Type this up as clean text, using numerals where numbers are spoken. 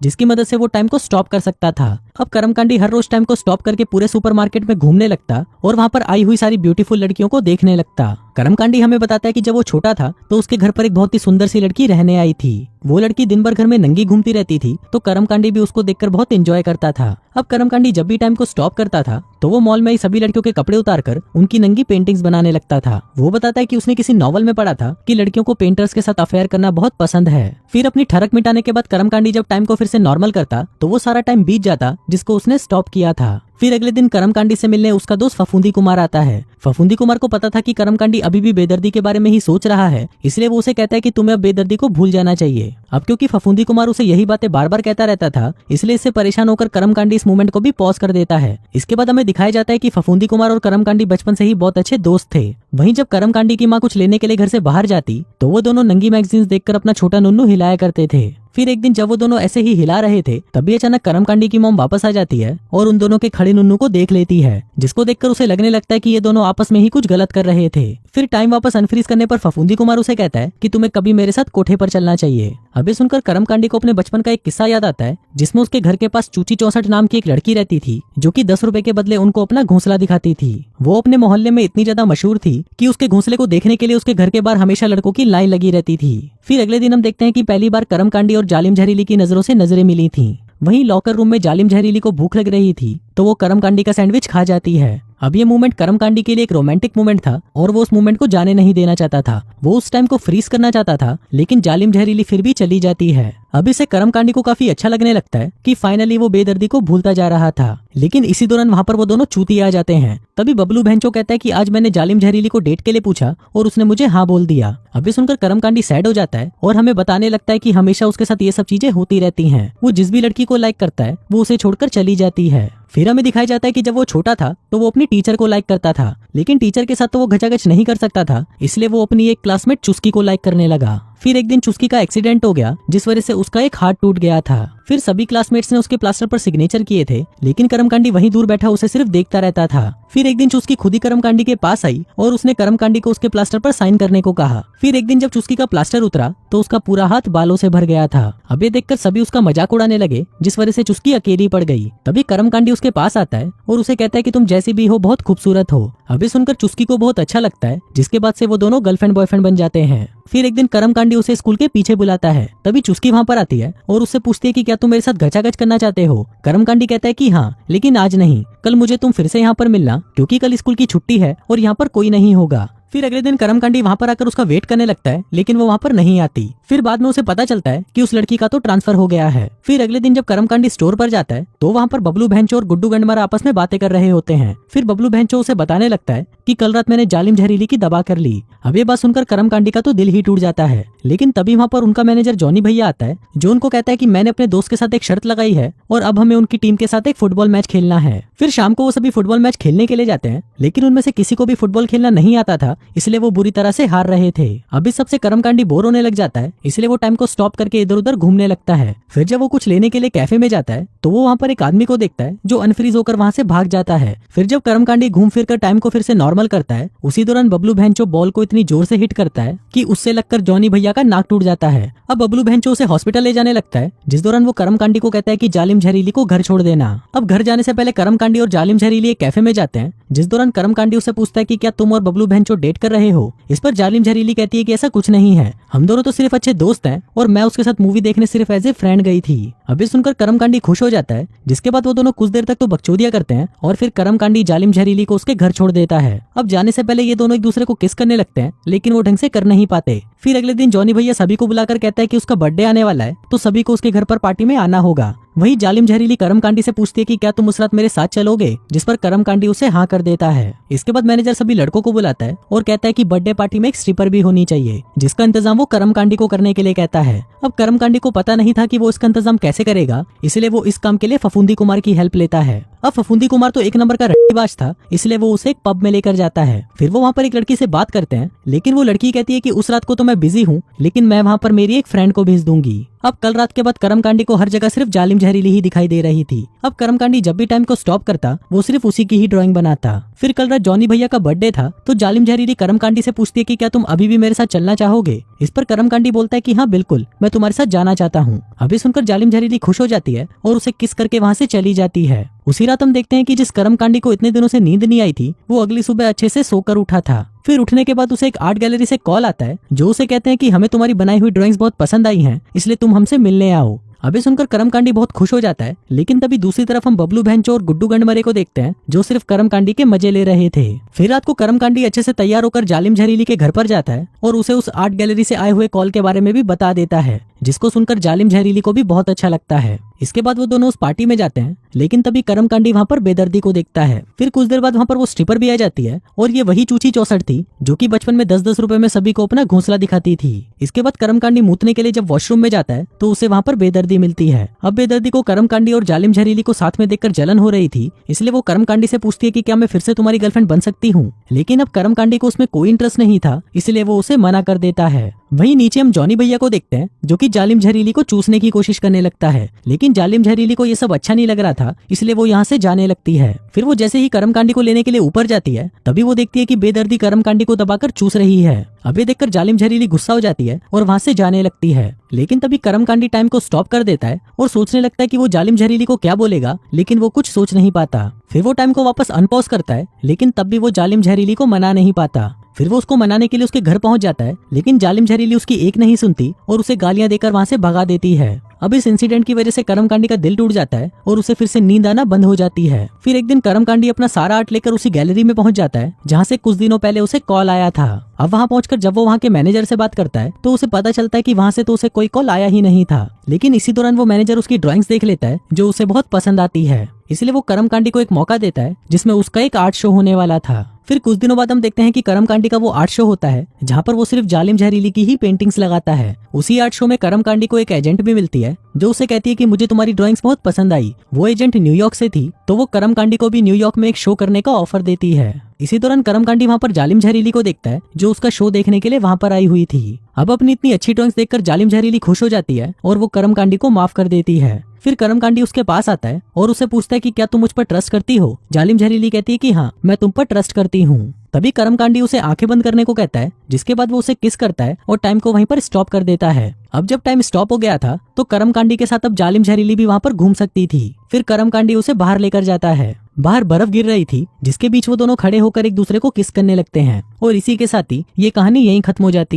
जिसकी मदद से वो टाइम को स्टॉप कर सकता था। अब कर्मकांडी हर रोज टाइम को स्टॉप करके पूरे सुपरमार्केट में घूमने लगता और वहाँ पर आई हुई सारी ब्यूटीफुल लड़कियों को देखने लगता। कर्मकांडी हमें बताता है कि जब वो छोटा था तो उसके घर पर एक बहुत ही सुंदर सी लड़की रहने आई थी। वो लड़की दिन भर घर में नंगी घूमती रहती थी, तो कर्मकांडी भी उसको देखकर बहुत एंजॉय करता था। अब कर्मकांडी जब भी टाइम को स्टॉप करता था तो वो मॉल में ही सभी लड़कियों के कपड़े उतारकर उनकी नंगी पेंटिंग्स बनाने लगता था। वो बताता है कि उसने किसी नॉवल में पढ़ा था कि लड़कियों को पेंटर्स के साथ अफेयर करना बहुत पसंद है। फिर अपनी ठरक मिटाने के बाद कर्मकांडी जब टाइम को फिर से नॉर्मल करता तो वो सारा टाइम बीत जाता जिसको उसने स्टॉप किया था। फिर अगले दिन कर्मकांडी से मिलने उसका दोस्त फफूंदी कुमार आता है। फफूंदी कुमार को पता था कि कर्मकांडी अभी भी बेदर्दी के बारे में ही सोच रहा है, इसलिए वो उसे कहता है कि तुम्हें अब बेदर्दी को भूल जाना चाहिए। अब क्योंकि फफूंदी कुमार उसे यही बातें बार बार कहता रहता था, इसलिए इससे परेशान होकर कर्मकांडी इस मूवमेंट को भी पॉज कर देता है। इसके बाद हमें दिखाया जाता है कि फफूंदी कुमार और कर्मकांडी बचपन से ही बहुत अच्छे दोस्त थे। वहीं जब कर्मकांडी की माँ कुछ लेने के लिए घर से बाहर जाती तो वो दोनों नंगी मैगजीन्स देखकर अपना छोटा नुन्नू हिलाया करते थे। फिर एक दिन जब वो दोनों ऐसे ही हिला रहे थे तभी अचानक कर्मकांडी की मॉम वापस आ जाती है और उन दोनों के खड़े नुन्नू को देख लेती है, जिसको देखकर उसे लगने लगता है कि ये दोनों आपस में ही कुछ गलत कर रहे थे। फिर टाइम वापस अनफ्रीज करने पर फफूंदी कुमार उसे कहता है कि तुम्हें कभी मेरे साथ कोठे पर चलना चाहिए। अभी सुनकर कर्मकांडी को अपने बचपन का एक किस्सा याद आता है जिसमें उसके घर के पास चूची 64 नाम की एक लड़की रहती थी जो कि 10 रुपए के बदले उनको अपना घोंसला दिखाती थी। वो अपने मोहल्ले में इतनी ज्यादा मशहूर थी कि उसके घोंसले को देखने के लिए उसके घर के बाहर हमेशा लड़कों की लाइन लगी रहती थी। फिर अगले दिन हम देखते हैं कि पहली बार कर्मकांडी और जालिम जहरीली की नजरों से नजरें मिली थी। वहीं लॉकर रूम में जालिम जहरीली को भूख लग रही थी तो वो कर्मकांडी का सैंडविच खा जाती है। अब ये मूवमेंट कर्मकांडी के लिए एक रोमांटिक मूवमेंट था और वो उस मूवमेंट को जाने नहीं देना चाहता था। वो उस टाइम को फ्रीज करना चाहता था, लेकिन जालिम जहरीली फिर भी चली जाती है। अब इसे कर्मकांडी को काफी अच्छा लगने लगता है कि फाइनली वो बेदर्दी को भूलता जा रहा था। लेकिन इसी दौरान वहाँ पर वो दोनों चूतिए आ जाते हैं। तभी बबलू भैंचो कहता है कि आज मैंने जालिम जहरीली को डेट के लिए पूछा और उसने मुझे हाँ बोल दिया। अभी सुनकर कर्मकांडी सैड हो जाता है और हमें बताने लगता है कि हमेशा उसके साथ ये सब चीजें होती रहती हैं। वो जिस भी लड़की को लाइक करता है वो उसे छोड़कर चली जाती है। फिर हमें दिखाया जाता है कि जब वो छोटा था तो वो अपनी टीचर को लाइक करता था, लेकिन टीचर के साथ तो वो घचाघच नहीं कर सकता था, इसलिए वो अपनी एक क्लासमेट चुस्की को लाइक करने लगा। फिर एक दिन चुस्की का एक्सीडेंट हो गया जिस वजह से उसका एक हाथ टूट गया था। फिर सभी क्लासमेट्स ने उसके प्लास्टर पर सिग्नेचर किए थे, लेकिन कर्मकांडी वहीं दूर बैठा उसे सिर्फ देखता रहता था। फिर एक दिन चुस्की खुद ही कर्मकांडी के पास आई और उसने कर्मकांडी को उसके प्लास्टर पर साइन करने को कहा। फिर एक दिन जब चुस्की का प्लास्टर उतरा तो उसका पूरा हाथ बालों से भर गया था। अब ये देखकर सभी उसका मजाक उड़ाने लगे, जिस वजह से चुस्की अकेली पड़ गई। तभी कर्मकांडी उसके पास आता है और उसे कहता है कि तुम जैसी भी हो बहुत खूबसूरत हो। अभी सुनकर चुस्की को बहुत अच्छा लगता है, जिसके बाद से वो दोनों गर्लफ्रेंड बॉयफ्रेंड बन जाते हैं। फिर एक दिन कर्मकांडी उसे स्कूल के पीछे बुलाता है, तभी चुस्की वहाँ पर आती है और उससे पूछती है कि क्या तुम मेरे साथ घचाघच करना चाहते हो। कर्मकांडी कहता है कि हाँ, लेकिन आज नहीं, कल मुझे तुम फिर से यहाँ पर मिलना, क्योंकि कल स्कूल की छुट्टी है और यहाँ पर कोई नहीं होगा। फिर अगले दिन कर्मकांडी वहाँ पर आकर उसका वेट करने लगता है, लेकिन वो वहाँ पर नहीं आती। फिर बाद में उसे पता चलता है कि उस लड़की का तो ट्रांसफर हो गया है। फिर अगले दिन जब कर्मकांडी स्टोर पर जाता है तो वहाँ पर बबलू भैंचो और गुड्डू गंडमारा आपस में बातें कर रहे होते हैं। फिर बबलू भैंचो उसे बताने लगता है कि कल रात मैंने जालिम जहरीली की दबा कर ली। अब ये बात सुनकर कर्मकांडी का तो दिल ही टूट जाता है, लेकिन तभी वहाँ पर उनका मैनेजर जॉनी भैया आता है, जो उनको कहता है कि मैंने अपने दोस्त के साथ एक शर्त लगाई है और अब हमें उनकी टीम के साथ एक फुटबॉल मैच खेलना है। फिर शाम को वो सभी फुटबॉल मैच खेलने के लिए जाते हैं, लेकिन उनमें से किसी को भी फुटबॉल खेलना नहीं आता था, इसलिए वो बुरी तरह से हार रहे थे। अब इस सबसे कर्मकांडी बोर होने लग जाता है, इसलिए वो टाइम को स्टॉप करके इधर उधर घूमने लगता है। फिर जब वो कुछ लेने के लिए कैफे में जाता है तो वो वहाँ पर एक आदमी को देखता है जो अनफ्रीज होकर वहाँ से भाग जाता है। फिर जब कर्मकांडी घूम फिर कर टाइम को फिर से नॉर्मल करता है, उसी दौरान बबलू भैंचो बॉल को इतनी जोर से हिट करता है कि उससे लगकर जॉनी भैया का नाक टूट जाता है। अब बबलू भैंचो उसे हॉस्पिटल ले जाने लगता है, जिस दौरान वो कर्मकांडी को कहता है कि जालिम जहरीली को घर छोड़ देना। अब घर जाने से पहले कर्मकांडी और जालिम जहरीली एक कैफे में जाते हैं, जिस दौरान कर्मकांडी उससे पूछता है कि क्या तुम और बबलू भैंचो डेट कर रहे हो। इस पर जालिम जहरीली कहती है कि ऐसा कुछ नहीं है, हम दोनों तो सिर्फ अच्छे दोस्त हैं और मैं उसके साथ मूवी देखने सिर्फ एज ए फ्रेंड गई थी। अभी सुनकर कर्मकांडी खुश हो जाता है, जिसके बाद वो दोनों कुछ देर तक तो बकचोदियां करते हैं और फिर कर्मकांडी जालिम जहरीली को उसके घर छोड़ देता है। अब जाने से पहले ये दोनों एक दूसरे को किस करने लगते हैं, लेकिन वो ढंग से कर नहीं पाते। फिर अगले दिन जॉनी भैया सभी को बुलाकर कहता है कि उसका बर्थडे आने वाला है, तो सभी को उसके घर पर पार्टी में आना होगा। वहीं जालिम जहरीली कर्मकांडी से पूछती है कि क्या तुम उस रात मेरे साथ चलोगे, जिस पर कर्मकांडी उसे हाँ कर देता है। इसके बाद मैनेजर सभी लड़कों को बुलाता है और कहता है कि बर्थडे पार्टी में एक स्ट्रिपर भी होनी चाहिए, जिसका इंतजाम वो कर्मकांडी को करने के लिए कहता है। अब कर्मकांडी को पता नहीं था कि वो इसका इंतजाम कैसे करेगा, इसलिए वो इस काम के लिए फफूंदी कुमार की हेल्प लेता है। अब फफूंदी कुमार तो एक नंबर का रट्टीबाज था, इसलिए वो उसे एक पब में लेकर जाता है। फिर वो वहाँ पर एक लड़की से बात करते हैं, लेकिन वो लड़की कहती है कि उस रात को तो मैं बिजी हूँ, लेकिन मैं वहाँ पर मेरी एक फ्रेंड को भेज दूंगी। अब कल रात के बाद कर्मकांडी को हर जगह सिर्फ जालिम जहरीली ही दिखाई दे रही थी। अब कर्मकांडी जब भी टाइम को स्टॉप करता वो सिर्फ उसी की ही ड्राइंग बनाता। फिर कल रात जॉनी भैया का बर्थडे था तो जालिम जहरीली कर्मकांडी से पूछती है कि क्या तुम अभी भी मेरे साथ चलना चाहोगे। इस पर कर्मकांडी बोलता है कि हाँ बिल्कुल, मैं तुम्हारे साथ जाना चाहता हूँ। अभी सुनकर जालिम जहरीली खुश हो जाती है और उसे किस करके वहाँ से चली जाती है। उसी रात हम देखते हैं कि जिस कर्मकांडी को इतने दिनों से नींद नहीं आई थी वो अगली सुबह अच्छे से सोकर उठा था। फिर उठने के बाद उसे एक आर्ट गैलरी से कॉल आता है जो उसे कहते हैं कि हमें तुम्हारी बनाई हुई ड्राइंग्स बहुत पसंद आई हैं, इसलिए तुम हमसे मिलने आओ। अभी सुनकर कर्मकांडी बहुत खुश हो जाता है, लेकिन तभी दूसरी तरफ हम बबलू भैंचो और गुड्डू गंडमरे को देखते हैं जो सिर्फ कर्मकांडी के मजे ले रहे थे। फिर रात को कर्मकांडी अच्छे से तैयार होकर जालिम जहरीली के घर पर जाता है और उसे उस आर्ट गैलरी से आए हुए कॉल के बारे में भी बता देता है, जिसको सुनकर जालिम जहरीली को भी बहुत अच्छा लगता है। इसके बाद वो दोनों उस पार्टी में जाते हैं, लेकिन तभी कर्मकांडी वहाँ पर बेदर्दी को देखता है। फिर कुछ देर बाद वहाँ पर वो स्ट्रिपर भी आ जाती है और ये वही चूची चौसठ थी जो कि बचपन में 10-10 रुपए में सभी को अपना घोंसला दिखाती थी। इसके बाद कर्मकांडी मूतने के लिए जब वॉशरूम में जाता है तो उसे वहाँ पर बेदर्दी मिलती है। अब बेदर्दी को कर्मकांडी और जालिम जहरीली को साथ में देखकर जलन हो रही थी, इसलिए वो कर्मकांडी से पूछती है कि क्या मैं फिर से तुम्हारी गर्लफ्रेंड बन सकती हूँ। लेकिन अब कर्मकांडी को उसमें कोई इंटरेस्ट नहीं था, इसलिए वो उसे मना कर देता है। वहीं नीचे हम जॉनी भैया को देखते हैं जो कि जालिम जहरीली को चूसने की कोशिश करने लगता है, लेकिन जालिम जहरीली को ये सब अच्छा नहीं लग रहा था, इसलिए वो यहाँ से जाने लगती है। फिर वो जैसे ही कर्मकांडी को लेने के लिए ऊपर जाती है तभी वो देखती है कि बेदर्दी कर्मकांडी को दबाकर चूस रही है। अब ये देखकर जालिम जहरीली गुस्सा हो जाती है और वहाँ से जाने लगती है, लेकिन तभी कर्मकांडी टाइम को स्टॉप कर देता है और सोचने लगता है कि वो जालिम जहरीली को क्या बोलेगा, लेकिन वो कुछ सोच नहीं पाता। फिर वो टाइम को वापस अनपॉज करता है, लेकिन तब भी वो जालिम जहरीली को मना नहीं पाता। फिर वो उसको मनाने के लिए उसके घर पहुंच जाता है, लेकिन जालिम जहरीली उसकी एक नहीं सुनती और उसे गालियां देकर वहां से भगा देती है। अब इस इंसिडेंट की वजह से कर्मकांडी का दिल टूट जाता है और उसे फिर से नींद आना बंद हो जाती है। फिर एक दिन कर्मकांडी अपना सारा आर्ट लेकर उसी गैलरी में पहुंच जाता है जहां से कुछ दिनों पहले उसे कॉल आया था। अब वहां पहुंचकर जब वो वहां के मैनेजर से बात करता है तो उसे पता चलता है कि वहां से तो उसे कोई कॉल आया ही नहीं था, लेकिन इसी दौरान वो मैनेजर उसकी ड्राइंग्स देख लेता है जो उसे बहुत पसंद आती है। इसलिए वो कर्मकांडी को एक मौका देता है जिसमें उसका एक आर्ट शो होने वाला था। फिर कुछ दिनों बाद हम देखते हैं कि कर्मकांडी का वो आर्ट शो होता है जहाँ पर वो सिर्फ जालिम जहरीली की ही पेंटिंग्स लगाता है। उसी आर्ट शो में कर्मकांडी को एक एजेंट भी मिलती है जो उसे कहती है कि मुझे तुम्हारी ड्राइंग्स बहुत पसंद आई। वो एजेंट न्यूयॉर्क से थी, तो वो कर्मकांडी को भी न्यूयॉर्क में एक शो करने का ऑफर देती है। इसी दौरान कर्मकांडी वहाँ पर जालिम जहरीली को देखता है जो उसका शो देखने के लिए वहाँ पर आई हुई थी। अब अपनी इतनी अच्छी ड्राइंग्स देखकर जालिम जहरीली खुश हो जाती है और वो कर्मकांडी को माफ कर देती है। फिर कर्मकांडी उसके पास आता है और उसे पूछता है कि क्या तुम मुझ पर ट्रस्ट करती हो। जालिम जहरीली कहती है कि हाँ, मैं तुम पर ट्रस्ट करती हूँ। तभी कर्मकांडी उसे आंखें बंद करने को कहता है, जिसके बाद वो उसे किस करता है और टाइम को वहीं पर स्टॉप कर देता है। अब जब टाइम स्टॉप हो गया था तो कर्मकांडी के साथ अब जालिम जहरीली भी वहाँ पर घूम सकती थी। फिर कर्मकांडी उसे बाहर लेकर जाता है। बाहर बर्फ गिर रही थी जिसके बीच वो दोनों खड़े होकर एक दूसरे को किस करने लगते हैं और इसी के साथ ही ये कहानी यहीं खत्म हो जाती है।